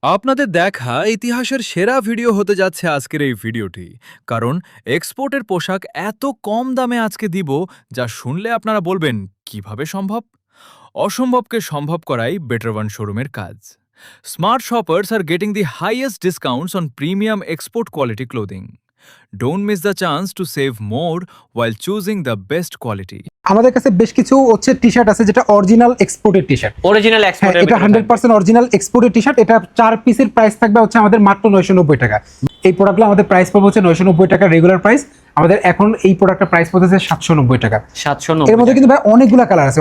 আপনাদের দেখা ইতিহাসের সেরা ভিডিও হতে যাচ্ছে আজকের এই ভিডিওটি, কারণ এক্সপোর্টের পোশাক এত কম দামে আজকে দিব যা শুনলে আপনারা বলবেন কিভাবে সম্ভব। অসম্ভবকে সম্ভব করাই বেটার ওয়ান শোরুমের কাজ। Smart shoppers are getting the highest discounts on premium export quality clothing. Don't miss the chance to save more while choosing the best quality. আমাদের কাছে বেশ কিছু টি-শার্ট আছে যেটা অরিজিনাল এক্সপোর্টের টি-শার্ট। অরিজিনাল এক্সপোর্টের এটা 100% অরিজিনাল এক্সপোর্টের টি-শার্ট। এটা 4 পিসের প্রাইস থাকবে হচ্ছে আমাদের মাত্র 990 টাকা। এই প্রোডাক্টগুলো আমাদের প্রাইস পড়বে হচ্ছে 990 টাকা রেগুলার প্রাইস। আমাদের এখন এই প্রোডাক্টটা প্রাইস পড়তেছে 790 টাকা। 790 এর মধ্যে কিন্তু ভাই অনেকগুলো কালার আছে,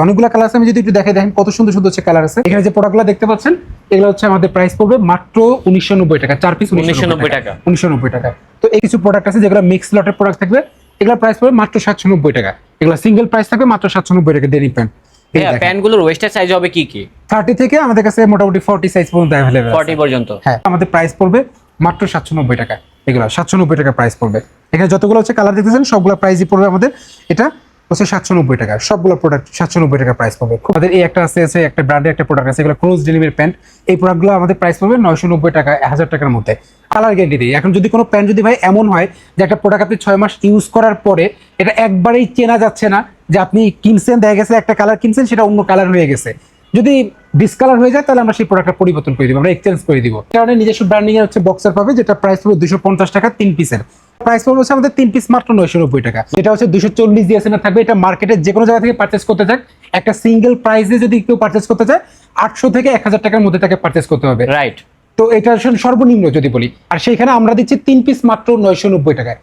আমি যদি একটু দেখাই, দেখেন কত সুন্দর সুন্দর হচ্ছে কালার আছে। এখানে যে প্রোডাক্টগুলো দেখতে পাচ্ছেন এগুলো হচ্ছে আমাদের প্রাইস পড়বে মাত্র 1990 টাকা। 4 পিস 1990 টাকা। 1990 টাকা। তো এই কিছু প্রোডাক্ট আছে যেগুলো মিক্স লটের প্রোডাক্ট থাকবে, এগুলোর প্রাইস পড়বে মাত্র 790 টাকা। এগুলো সিঙ্গেল প্রাইস থাকবে মাত্র 790 টাকা। ডেনিম প্যান্ট, হ্যাঁ, প্যান্টগুলোর ওয়েস্টার সাইজ হবে কি কি? 30 থেকে আমাদের কাছে মোটামুটি 40 সাইজ পর্যন্ত अवेलेबल আছে। 40 পর্যন্ত। হ্যাঁ, আমাদের প্রাইস পড়বে মাত্র 790 টাকা। এগুলো 790 টাকা প্রাইস পড়বে। এখানে যতগুলো হচ্ছে কালার দেখতেছেন সবগুলো প্রাইসই পড়বে আমাদের এটা হচ্ছে 790 টাকা। সবগুলো প্রোডাক্ট 790 টাকা প্রাইস পড়বে। আমাদের এই একটা আছে একটা ব্র্যান্ডের একটা প্রোডাক্ট আছে, এগুলো ক্রস ডেনিমের প্যান্ট। এই প্রোডাক্টগুলো আমাদের প্রাইস পড়বে 990 টাকা, 1000 টাকার মধ্যে। কালার গ্যারান্টি দিই। এখন যদি কোনো প্যান্ট যদি ভাই এমন হয় যে একটা প্রোডাক্ট আপনি 6 মাস ইউজ করার পরে এটা একবারেই চেনা যাচ্ছে না, যে আপনি কিনছেন, দেখা গেছে একটা কালার কিনছেন সেটা অন্য কালার হয়ে গেছে, যদি ডিসকালার হয়ে যায় তাহলে আমরা সেই প্রোডাক্টটা পরিবর্তন করে দিব, আমরা এক্সচেঞ্জ করে দিব। কারণে নিজস্ব ব্র্যান্ডিং এর হচ্ছে বক্সার পাবে, যেটা প্রাইস পড়বে 250 টাকা 3 পিসের। প্রাইস পড়বে হচ্ছে আমাদের 3 পিস মাত্র 990 টাকা। এটা হচ্ছে 240 দিয়ে না থাকবে। এটা মার্কেটে যে কোনো জায়গা থেকে পারচেজ করতে চায়, একটা সিঙ্গেল প্রাইসে যদি কেউ পারচেজ করতে চায় 800 থেকে 1000 টাকার মধ্যে তাকে পারচেজ করতে হবে, রাইট। তো এটা সর্বনিম্ন যদি বলি। আর সেইখানে আমরা দিচ্ছি 3 পিস মাত্র 990 টাকায়।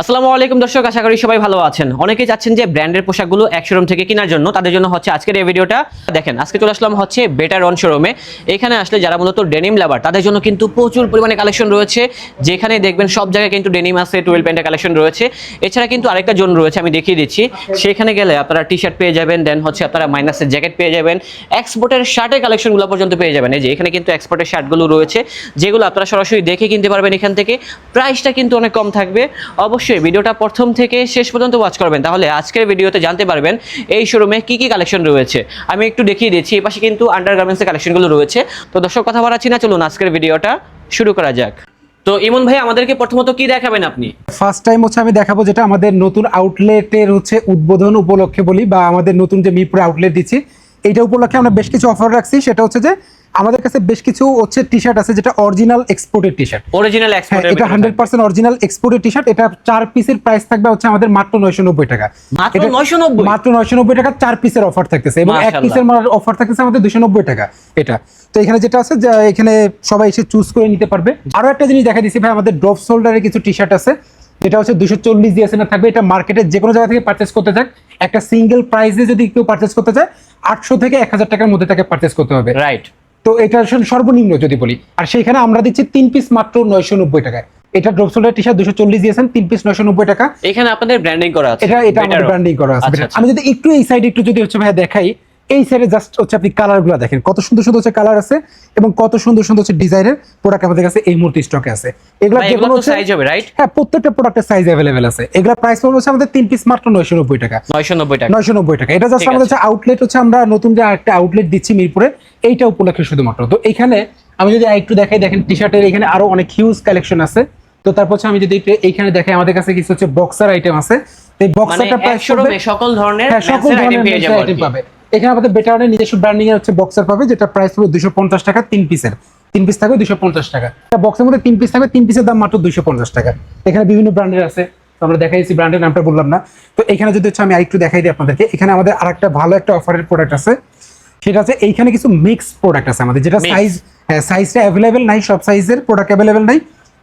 আসসালামু আলাইকুম দর্শক, আশা করি সবাই ভালো আছেন। অনেকেই চাচ্ছেন যে ব্র্যান্ডের পোশাকগুলো এক শোরুম থেকে কেনার জন্য, তাদের জন্য হচ্ছে আজকের এই ভিডিওটা। দেখেন, আজকে চলে আসলাম হচ্ছে বেটার ওয়ান শোরুমে। এখানে আসলে যারা মূলত ডেনিম লাভার তাদের জন্য কিন্তু প্রচুর পরিমাণে কালেকশন রয়েছে, যেখানে দেখবেন সব জায়গায় কিন্তু ডেনিম আছে, 12 প্যান্টের কালেকশন রয়েছে। এছাড়া কিন্তু আরেকটা জোন রয়েছে, আমি দেখিয়ে দিচ্ছি। সেখানে গেলে আপনারা টি শার্ট পেয়ে যাবেন, দেন হচ্ছে আপনারা মাইনাসের জ্যাকেট পেয়ে যাবেন, এক্সপোর্টের শার্টের কালেকশনগুলো পর্যন্ত পেয়ে যাবেন। এই যে এখানে কিন্তু এক্সপোর্টের শার্টগুলো রয়েছে, যেগুলো আপনারা সরাসরি দেখে কিনতে পারবেন এখান থেকে। প্রাইসটা কিন্তু অনেক কম থাকবে। অবশ্যই ভিডিওটা প্রথম থেকে শেষ পর্যন্ত ওয়াচ করবেন, তাহলে আজকের ভিডিওতে জানতে পারবেন এই শোরুমে কি কি কালেকশন রয়েছে। আমি একটু দেখিয়ে দিচ্ছি, এই পাশে কিন্তু আন্ডারগার্মেন্টসের কালেকশনগুলো রয়েছে। তো দর্শক, কথা বাড়াচ্ছি না, চলুন আজকের ভিডিওটা শুরু করা যাক। তো ইমন ভাই, আমাদেরকে প্রথমত কি দেখাবেন আপনি? ফার্স্ট টাইম হচ্ছে আমি দেখাবো যেটা আমাদের নতুন আউটলেটের হচ্ছে উদ্বোধন উপলক্ষে বলি, বা আমাদের নতুন যে মিরপুরে আউটলেট দিচ্ছি এইটা উপলক্ষে আমরা বেশ কিছু অফার রাখছি। সেটা হচ্ছে যে আমাদের কাছে বেশ কিছু হচ্ছে টি-শার্ট আছে যেটা অরিজিনাল এক্সপোর্টের টি-শার্ট। অরিজিনাল এক্সপোর্টের, এটা 100% অরিজিনাল এক্সপোর্টের টি-শার্ট। এটা 4 পিসের প্রাইস থাকবে হচ্ছে আমাদের মাত্র 990 টাকা। মাত্র 990? মাত্র 990 টাকা 4 পিসের অফার থাকতেছে, এবং 1 পিসের অফার থাকতেছে আমাদের 290 টাকা। এটা তো এখানে যেটা আছে যে এখানে সবাই এসে চুজ করে নিতে পারবে। আরো একটা জিনিস দেখা দিচ্ছি ভাই, আমাদের ড্রপ শোল্ডারের কিছু টি-শার্ট আছে, যেটা হচ্ছে 240 দিয়ে না থাকবে। এটা মার্কেটে যে কোনো জায়গা থেকে পারচেজ করতে চায়, একটা সিঙ্গেল প্রাইসে যদি কেউ পারচেজ করতে চায় 800 থেকে 1000 টাকার মধ্যে তাকে পারচেজ করতে হবে, রাইট। তো এটা সর্বনিম্ন যদি বলি। আর সেইখানে আমরা দিচ্ছি 3 পিস মাত্র 990 টাকায়। এটা ড্রপ শোল্ডার টি-শার্ট 240 দিয়েছেন, 3 পিস 990 টাকা। এখানে আপনাদের ব্র্যান্ডিং করা আছে, এটা আমাদের ব্র্যান্ডিং করা আছে। আমি যদি একটু এই সাইডে একটু যদি হচ্ছে ভাই দেখাই, এই সাইডে জাস্ট হচ্ছে আপনি কালারগুলো দেখেন, কত সুন্দর সুন্দর হচ্ছে কালার আছে, এবং কত সুন্দর সুন্দর হচ্ছে ডিজাইনের প্রোডাক্ট আমাদের কাছে এই মুহূর্তে স্টকে আছে। এগুলো যে কোনো সাইজ হবে, রাইট? হ্যাঁ, প্রত্যেকটা প্রোডাক্টের সাইজ अवेलेबल আছে। এগুলা প্রাইস পড়বে হচ্ছে আমাদের 3 পিস মাত্র 990 টাকা। 990 টাকা, 990 টাকা। এটা জাস্ট আমাদের হচ্ছে আউটলেট, হচ্ছে আমরা নতুন যে একটা আউটলেট দিচ্ছি মিরপুরে, এইটা উপলক্ষে শুধুমাত্র। তো এখানে আমি যদি একটু দেখাই, দেখেন টি-শার্টের এখানে আরো অনেক হিউজ কালেকশন আছে। তো তারপর হচ্ছে আমি যদি এইখানে দেখাই, আমাদের কাছে কিছু হচ্ছে বক্সার আইটেম আছে। এই বক্সারটা প্রাইস পড়বে সকল ধরনের আইটেম পেয়ে যাবেন। এখানে আমাদের বেটারের নিজস্ব ব্র্যান্ডিং এর হচ্ছে বক্সার পাবে, যেটা প্রাইস পড়বে 250 টাকা 3 পিসের। 3 পিস থাকবে 250 টাকা। এটা বক্সের মধ্যে 3 পিস থাকবে, 3 পিসের দাম মাত্র 250 টাকা। এখানে বিভিন্ন ব্র্যান্ডের আছে, তো আমরা দেখাইছি, ব্র্যান্ডের নামটা বললাম না। তো এখানে যদি হচ্ছে আমি আরেকটু দেখাই দিই আপনাদেরকে, এখানে আমাদের আরেকটা ভালো একটা অফারের প্রোডাক্ট আছে। সেটা আছে এইখানে কিছু মিক্স প্রোডাক্ট আছে আমাদের, যেটা সাইজটা अवेलेबल নাই, সব সাইজের প্রোডাক্ট अवेलेबल নাই।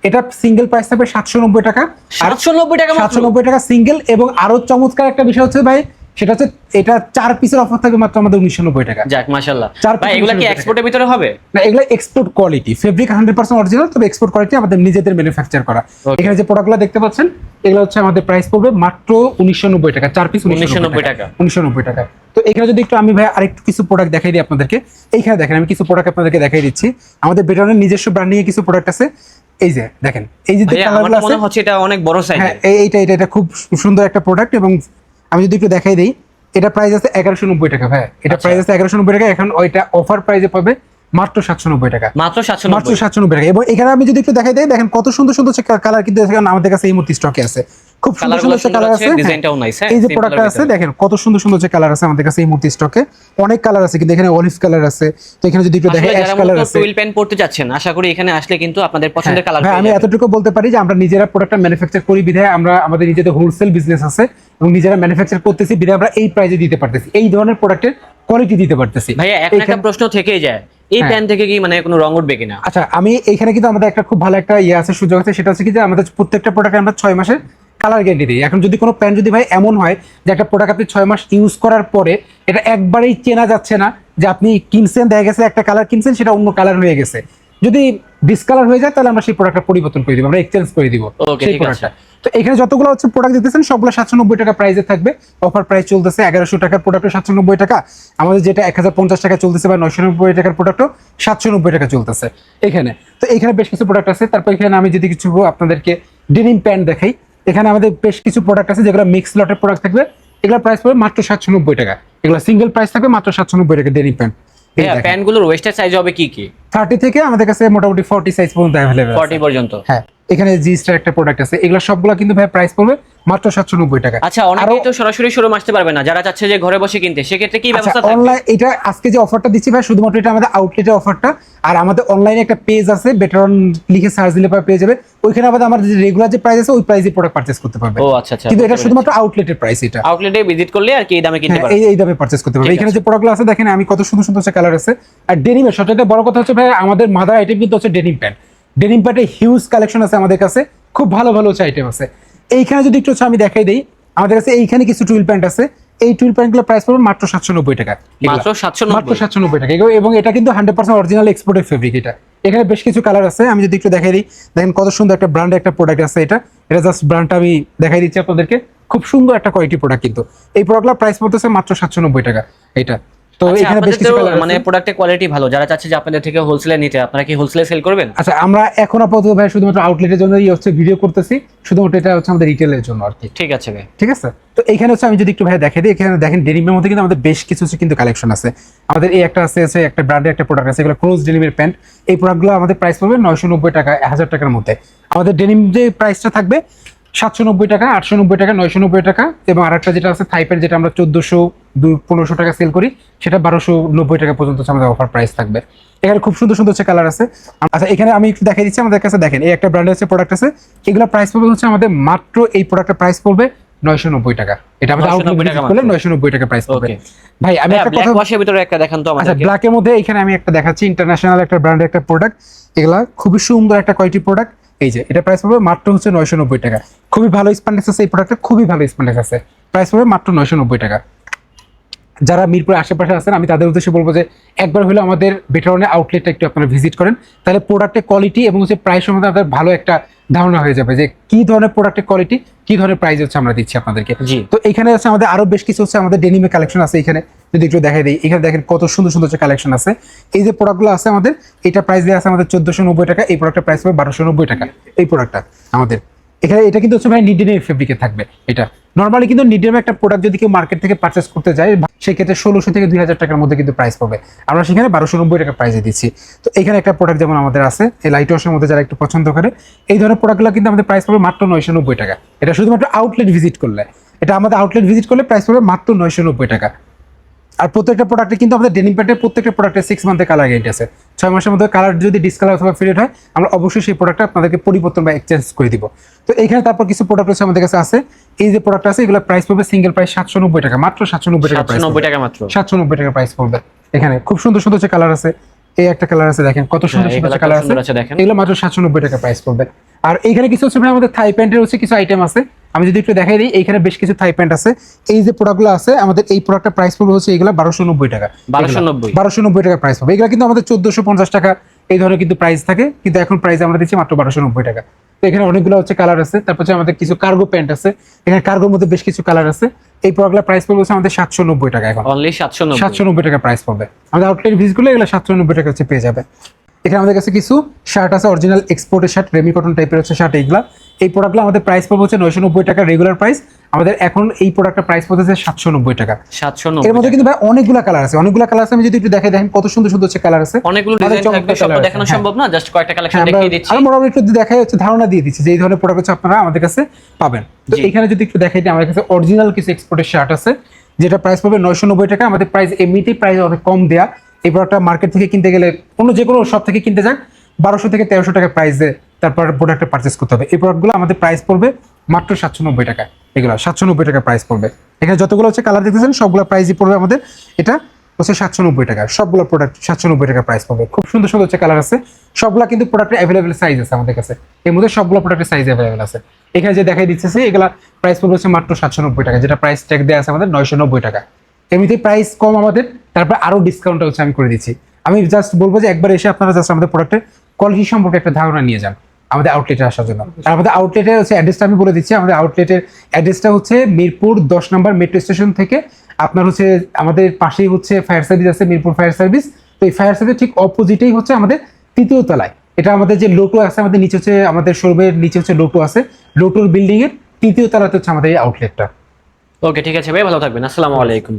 এটা সিঙ্গেল প্রাইস থাকবে 790 টাকা। 790 টাকা, 790 টাকা সিঙ্গেল। এবং আরো চমৎকার একটা বিষয় হচ্ছে ভাই, সেটা হচ্ছে এটা 4 পিসের অফার থাকবে মাত্র আমাদের 1990 টাকা। যাক, মাশাআল্লাহ। ভাই, এগুলা কি এক্সপোর্টের ভিতরে হবে? না, এগুলা এক্সপোর্ট কোয়ালিটি, ফেব্রিক 100% অরিজিনাল, তবে এক্সপোর্ট কোয়ালিটি, আমাদের নিজেদের ম্যানুফ্যাকচার করা। এখানে যে প্রোডাক্টগুলো দেখতে পাচ্ছেন, এগুলো হচ্ছে আমাদের প্রাইস পড়বে মাত্র 1990 টাকা। 4 পিস 1990 টাকা। 1990 টাকা। তো এখানে যদি একটু আমি ভাই আরেকটু কিছু প্রোডাক্ট দেখাই দিই আপনাদেরকে। এইখানে দেখেন, আমি কিছু প্রোডাক্ট আপনাদেরকে দেখাই দিচ্ছি। আমাদের বেটারের নিজস্ব ব্র্যান্ডিং এর কিছু প্রোডাক্ট আছে। এই যে দেখেন, এই যে কালারগুলো আছে, মনে হচ্ছে এটা অনেক বড় সাইজ। হ্যাঁ, এটা খুব সুন্দর একটা প্রোডাক্ট, এবং আমি যদি একটু দেখাই দিই, এটা প্রাইস আছে 1190 টাকা ভাই, এটা আচ্ছা। প্রাইস আছে 1190 টাকা। এখন ওইটা অফার প্রাইসে পাবে মাত্র 790 টাকা, মাত্র মাত্র 790। 790 টাকা। এবং এখানে আমি যদি একটু দেখাই দিই, দেখেন কত সুন্দর সুন্দর কালার কিন্তু এখানে আমাদের কাছে এই মুহূর্তে স্টকে আছে, খুব সুন্দর কালারগুলো সুন্দর কালার আছে। ডিজাইনটাও নাইস। হ্যাঁ, এই যে simple প্রোডাক্টটা এর আছে ভিতরে। দেখেন কত সুন্দর সুন্দর কালার আছে আমাদের কাছে এই মুহূর্তে স্টকে, অনেক কালার আছে কিন্তু এখানে অলিভ কালার আছে, তো এখানে যদি একটু দেখেন আসলে অ্যাশ যারা কালার মূলত আছে। টুইল প্যান্ট পড়তে যাচ্ছেন, আশা করি এখানে আসলে কিন্তু আপনাদের পছন্দের কালার ভাই পেয়ে আমি যাবেন। এতটুকু বলতে পারি যে আমরা নিজেরা প্রোডাক্টটা ম্যানুফ্যাকচার করি বিধায় আমরা আমাদের নিজেদের হোলসেল বিজনেস আছে এবং নিজেরা ম্যানুফ্যাকচার করতেছি বিধায় আমরা এই প্রাইসে দিতে পারতেছি, এই ধরনের প্রোডাক্টের কোয়ালিটি দিতে পারতেছি। ভাইয়া এখন একটা প্রশ্ন থেকেই যায়, এই হ্যাঁ। প্যান্ট থেকে কি মানে কোনো রং উঠবে কিনা? আচ্ছা, আমি এখানে কিন্তু আমাদের একটা খুব ভালো একটা ইয়ে আছে, সুযোগ আছে, সেটা হচ্ছে কি যে আমাদের প্রত্যেকটা প্রোডাক্টে আমরা 6 মাসের কালার গ্যারান্টি দিই। এখন যদি কোনো প্যান্ট যদি ভাই এমন হয় যে একটা প্রোডাক্ট আপনি 6 মাস ইউজ করার পরে এটা একবারেই চেনা যাচ্ছে না, যে আপনি কিনছেন দেখা গেছে একটা কালার কিনছেন সেটা অন্য কালার হয়ে গেছে, যদি ডিসকালার হয়ে যায় তাহলে আমরা সেই প্রোডাক্টটা পরিবর্তন করে দিব, আমরা এক্সচেঞ্জ করে দিব Okay, সেই ঠিক প্রোডাক্টটা। আছে। তো এখানে যতগুলো হচ্ছে প্রোডাক্ট দিতেছেন সবগুলো 790 টাকা প্রাইসে থাকবে, অফার প্রাইস চলতেছে। 1100 টাকার প্রোডাক্টও 790 টাকা, আমাদের যেটা 1050 টাকা চলতেছে বা 990 টাকার প্রোডাক্টও 790 টাকা চলতেছে এখানে। তো এখানে বেশ কিছু প্রোডাক্ট আছে। তারপর এখানে আমি যদি কিছু আপনাদেরকে ডেনিম প্যান্ট দেখাই, এখানে আমাদের বেশ কিছু প্রোডাক্ট আছে যেগুলো মিক্স লটের প্রোডাক্ট থাকবে, এগুলোর প্রাইস পড়বে মাত্র 790 টাকা, এগুলো সিঙ্গেল প্রাইস থাকবে মাত্র 790 টাকা ডেনিম প্যান্ট। ভাইয়া প্যান্টগুলোর ওয়েস্টের সাইজ হবে কি কি? 30 থেকে আমাদের কাছে মোটামুটি 40 সাইজ পর্যন্ত অ্যাভেলেবল 40 পর্যন্ত। হ্যাঁ, এখানে জি স্টার একটা প্রোডাক্ট আছে, এগুলো সবগুলো কিন্তু ভাই প্রাইস পড়বে মাত্র 790 টাকা। আচ্ছা, অনেকেই তো সরাসরি শোরুম আসতে পারবে না, যারা চাচ্ছে যে ঘরে বসে কিনতে, সেক্ষেত্রে কি ব্যবস্থা থাকবে? অনলাইন এটা আজকে যে অফারটা দিচ্ছি ভাই শুধুমাত্র এটা আমাদের আউটলেটের অফারটা, আর আমাদের অনলাইনে একটা পেজ আছে, বেটারন লিখে সার্চ দিলে পরে পেয়ে যাবে, ওইখানে আমাদের আমাদের যে রেগুলার যে প্রাইস আছে ওই প্রাইসে প্রোডাক্ট পারচেজ করতে পারবে। ও আচ্ছা আচ্ছা, কিন্তু এটা শুধুমাত্র আউটলেটের প্রাইস, এটা আউটলেটে ভিজিট করলে আর কি এই দামে কিনতে হ্যাঁ, পারবে। এই দামে পারচেজ করতে পারবে। ঠিক এখানে আছে। যে প্রোডাক্টগুলো আছে দেখেন আমি কত সুন্দর সুন্দর কালার আছে। আর ডেনিমের সবচেয়ে বড় কথা হচ্ছে ভাই আমাদের মাদার আইটেম কিন্তু হচ্ছে ডেনিম প্যান্ট, ডেনিম প্যান্টের হিউজ কালেকশন আছে আমাদের কাছে, খুব ভালো ভালো হচ্ছে আইটেম আছে। এইখানে যদি একটু হচ্ছে আমি দেখাই দিই, আমাদের কাছে এইখানে কিছু টুইল প্যান্ট আছে, এই টুইল প্যান্টগুলোর প্রাইস পড়বে মাত্র 790 টাকা, মাত্র 790? মাত্র 790 টাকা। এবং এটা কিন্তু 100% অরিজিনাল এক্সপোর্টেড ফেব্রিক। এটা এখানে বেশ কিছু কালার আছে, আমি যদি একটু দেখাই দিই, দেখেন কত সুন্দর একটা ব্র্যান্ডের একটা প্রোডাক্ট আছে। এটা এটা জাস্ট ব্র্যান্ডটা আমি দেখাই দিচ্ছি আপনাদেরকে, খুব সুন্দর একটা কোয়ালিটি প্রোডাক্ট। কিন্তু এই প্রোডাক্টগুলোর প্রাইস পড়তেছে মাত্র 790 টাকা এটা। তো আচ্ছা, এখানে বেশ আপনাদের কিছু তো কালার মানে প্রোডাক্টের কোয়ালিটি ভালো, যারা চাচ্ছে যে আপনাদের থেকে হোলসেলে নিতে, আপনারা কি হোলসেলে সেল করবেন? আচ্ছা, আমরা এখন আপাতত ভাই শুধুমাত্র আউটলেটের জন্যই হচ্ছে ভিডিও করতেছি, শুধুমাত্র এটা হচ্ছে আমাদের রিটেলের জন্য আর কি। ঠিক আছে ভাই। ঠিক আছে, তো এইখানে হচ্ছে আমি যদি একটু ভাই দেখাই দিই, এখানে দেখেন ডেনিমের মধ্যে কিন্তু আমাদের বেশ কিছু কিন্তু কালেকশন আছে। আমাদের এই একটা আছে একটা ব্র্যান্ডের একটা প্রোডাক্ট আছে, এগুলো ক্লোজ ডেনিমের প্যান্ট। এই প্রোডাক্টগুলো আমাদের প্রাইস পড়বে 990 টাকা, 1000 টাকার মধ্যে। আমাদের ডেনিম যে প্রাইসটা থাকবে 790 টাকা, 890 টাকা, 990 টাকা, এবং আরেকটা যেটা আছে থাই প্যান্ট, যেটা আমরা 1400 1500 টাকা সেল করি, সেটা 1290 টাকা পর্যন্ত আমাদের অফার প্রাইস থাকবে। এখানে খুব সুন্দর সুন্দর কালার আছে। আচ্ছা, এখানে আমি একটু দেখাই দিচ্ছি, আমাদের কাছে দেখেন এই একটা ব্র্যান্ডের আছে প্রোডাক্ট আছে, এগুলো প্রাইস পড়বে হচ্ছে আমাদের মাত্র এই প্রোডাক্টের প্রাইস পড়বে 990 টাকা। এটা আমাদের 990 আউটলেট টাকা করলে মাত্র। 990 টাকা প্রাইস পড়বে। Okay. ভাই আমি একটা ব্ল্যাক কথা, ওয়াশের ভিতরে একটা দেখান তো আচ্ছা আমাদেরকে। ব্ল্যাকের মধ্যে এখানে আমি একটা দেখাচ্ছি, ইন্টারন্যাশনাল একটা ব্র্যান্ডের একটা প্রোডাক্ট, এগুলা খুবই সুন্দর একটা কোয়ালিটি প্রোডাক্ট। এই যে এটা প্রাইস পড়বে মাত্র হচ্ছে 990 টাকা, খুবই ভালো স্প্যান্ডেক্স আছে এই প্রোডাক্টে, খুবই ভালো স্প্যান্ডেক্স আছে, প্রাইস পড়বে মাত্র 990 টাকা। যারা মিরপুরের আশেপাশে আছেন আমি তাদের উদ্দেশ্যে বলবো যে একবার হলে আমাদের বেটারনের আউটলেটটা একটু আপনারা ভিজিট করেন, তাহলে প্রোডাক্টের কোয়ালিটি এবং হচ্ছে প্রাইস সম্বন্ধে আপনাদের ভালো একটা ধারণা হয়ে যাবে যে কি ধরনের প্রোডাক্টের কোয়ালিটি, কি ধরনের প্রাইস হচ্ছে আমরা দিচ্ছি আপনাদেরকে। জি। তো এখানে হচ্ছে আমাদের আরো বেশ কিছু হচ্ছে আমাদের ডেনিমের কালেকশন আছে। এখানে যদি একটু দেখাই দিই, এখানে দেখেন কত সুন্দর সুন্দর কালেকশন আছে। এই যে প্রোডাক্টগুলো আছে আমাদের, এটা প্রাইস দেওয়া আছে আমাদের 1490 টাকা, এই প্রোডাক্টের প্রাইস হবে 1290 টাকা। এই প্রোডাক্টটা আমাদের এখানে এটা কিন্তু হচ্ছে ভাই নিডেনের ফেব্রিকে থাকবে। এটা নর্মালি কিন্তু নিডেনের একটা প্রোডাক্ট যদি কেউ মার্কেট থেকে পারচেস করতে যায় সেক্ষেত্রে 1600 থেকে 2000 টাকার মধ্যে কিন্তু প্রাইস পাবে, আমরা সেখানে 1290 টাকা প্রাইসে দিচ্ছি। তো এখানে একটা প্রোডাক্ট যেমন আমাদের আছে এই লাইট ওয়াশের মধ্যে, যারা একটু পছন্দ করে এই ধরনের প্রোডাক্টগুলো কিন্তু আমাদের প্রাইস পাবে মাত্র 990 টাকা। এটা শুধুমাত্র আউটলেট ভিজিট করলে, এটা আমাদের আউটলেট ভিজিট করলে প্রাইস পাবে মাত্র 990 টাকা। আর প্রত্যেকটা প্রোডাক্টে কিন্তু আমাদের ডেনিম প্যান্টের প্রত্যেকটা প্রোডাক্টে 6 মান্থের কালার গ্যারান্টি আছে। 6 মাসের মধ্যে কালার যদি ডিসকালার অথবা ফেড হয় আমরা অবশ্যই সেই প্রোডাক্টটা আপনাদেরকে পরিবর্তন বা এক্সচেঞ্জ করে দিব। তো এইখানে তারপর কিছু প্রোডাক্ট হচ্ছে আমাদের কাছে আছে, এই যে প্রোডাক্ট আছে এগুলো প্রাইস পড়বে সিঙ্গেল প্রাইস 790 টাকা, মাত্র 790 টাকা প্রাইস, 790 টাকা মাত্র। 790 টাকা প্রাইস পড়বে। এখানে খুব সুন্দর সুন্দর কালার আছে, এই একটা কালার আছে দেখেন কত সুন্দর এই সুন্দর colourটা কালার সুন্দর আছে, আছে দেখেন। এগুলো মাত্র 790 টাকা প্রাইস পড়বে। আর এইখানে কিছু হচ্ছে ভাই আমাদের থাই প্যান্টের হচ্ছে কিছু আইটেম আছে, আমি যদি একটু দেখাই দিই, এইখানে বেশ কিছু থাই প্যান্ট আছে। এই যে প্রোডাক্টগুলো আছে আমাদের, এই প্রোডাক্টের প্রাইস পড়বে হচ্ছে এগুলো 1290 টাকা, 1290 টাকা প্রাইস পাবে। এগুলো কিন্তু আমাদের 1450 টাকা এই ধরনের কিন্তু প্রাইস থাকে, কিন্তু এখন প্রাইস আমরা দিচ্ছি মাত্র 1290 টাকা। তো এখানে অনেকগুলো হচ্ছে কালার আছে। তারপর হচ্ছে আমাদের কিছু কার্গো প্যান্ট আছে, এখানে কার্গোর মধ্যে বেশ কিছু কালার আছে। এই প্রোডাক্টগুলোর প্রাইস পড়বে হচ্ছে আমাদের 790 টাকা, এখন অনলি 790। 790 টাকা প্রাইস পাবে। আমাদের আউটলেট ভিজিট করলে এগুলো 790 টাকা হচ্ছে পেয়ে যাবে। এখানে আমাদের কাছে কিছু শার্ট আছে, অরিজিনাল এক্সপোর্টের শার্ট, রেমি কটন টাইপের হচ্ছে শার্ট। এইগুলা এই প্রোডাক্টগুলো আমাদের প্রাইস পড়বে হচ্ছে 990 টাকা রেগুলার প্রাইস, আমাদের এখন এই প্রোডাক্টের প্রাইস পড়তেছে 790 টাকা। 790 এর মধ্যে কিন্তু ভাই অনেকগুলা কালার আছে, অনেকগুলা কালার আছে। আমি যদি একটু দেখাই, দেখেন কত সুন্দর সুন্দর কালার আছে, অনেকগুলো আমাদের ডিজাইন থাকবে, চমৎকার সব তো colour আছে। দেখানো হ্যাঁ। সম্ভব না, জাস্ট কয়েকটা কালেকশন হ্যাঁ, দেখিয়ে দিচ্ছি। আর মোটামুটি একটু দেখাই হচ্ছে, ধারণা দিয়ে দিচ্ছি যে এই ধরনের প্রোডাক্ট হচ্ছে আপনারা আমাদের কাছে পাবেন। তো জি। এখানে যদি একটু দেখাই দিই, আমাদের কাছে অরিজিনাল কিছু এক্সপোর্টের শার্ট আছে, যেটা প্রাইস পড়বে 990 টাকা। আমাদের প্রাইস এমনিতেই প্রাইস অনেক কম দেয়া। এই প্রোডাক্টটা মার্কেট থেকে কিনতে গেলে অন্য যে কোনো শপ থেকে কিনতে যান 1200 থেকে 1300 টাকা প্রাইসে তারপর প্রোডাক্টটা পারচেস করতে হবে। এই প্রোডাক্টগুলো আমাদের প্রাইস পড়বে মাত্র 790 টাকা। এগুলো 790 টাকা প্রাইস পড়বে। এখানে যতগুলো হচ্ছে কালার দেখতেছেন সবগুলো প্রাইসই পড়বে আমাদের এটা হচ্ছে 790 টাকা। সবগুলো প্রোডাক্ট 790 টাকা প্রাইস পড়বে। খুব সুন্দর সুন্দর হচ্ছে কালার আছে, সবগুলা কিন্তু প্রোডাক্টের অ্যাভেলেবেল সাইজ আছে আমাদের কাছে। এর মধ্যে সবগুলো প্রোডাক্টের সাইজ অ্যাভেলেবেল আছে। এখানে যে দেখাই দিচ্ছে এগুলা প্রাইস পড়বে হচ্ছে মাত্র 790 টাকা, যেটা প্রাইস ট্যাগ দেওয়া আছে আমাদের 990 টাকা। এমনিতেই প্রাইস কম আমাদের, তারপর আরো ডিসকাউন্টটা হচ্ছে আমি করে দিচ্ছি। আমি জাস্ট বলবো যে একবার এসে আপনারা জাস্ট আমাদের প্রোডাক্টের কোয়ালিটি সম্পর্কে একটা ধারণা নিয়ে যান আমাদের আউটলেটে আসার জন্য। আর আমাদের আউটলেটের হচ্ছে অ্যাড্রেসটা আমি বলে দিচ্ছি। আমাদের আউটলেটের অ্যাড্রেসটা হচ্ছে মিরপুর 10 নম্বর মেট্রো স্টেশন থেকে আপনার হচ্ছে আমাদের পাশেই হচ্ছে ফায়ার সার্ভিস আছে, মিরপুর ফায়ার সার্ভিস। তো এই ফায়ার সার্ভিস ঠিক অপোজিটেই হচ্ছে আমাদের 3য় তলায়। এটা আমাদের যে লোটো আছে, আমাদের নিচে হচ্ছে আমাদের শোরুমের নিচে হচ্ছে লোটো আছে, লোটোর বিল্ডিং এর 3য় তলাতে হচ্ছে আমাদের এই আউটলেটটা। ওকে, ঠিক আছে ভাই, ভালো থাকবেন, আসসালামু আলাইকুম।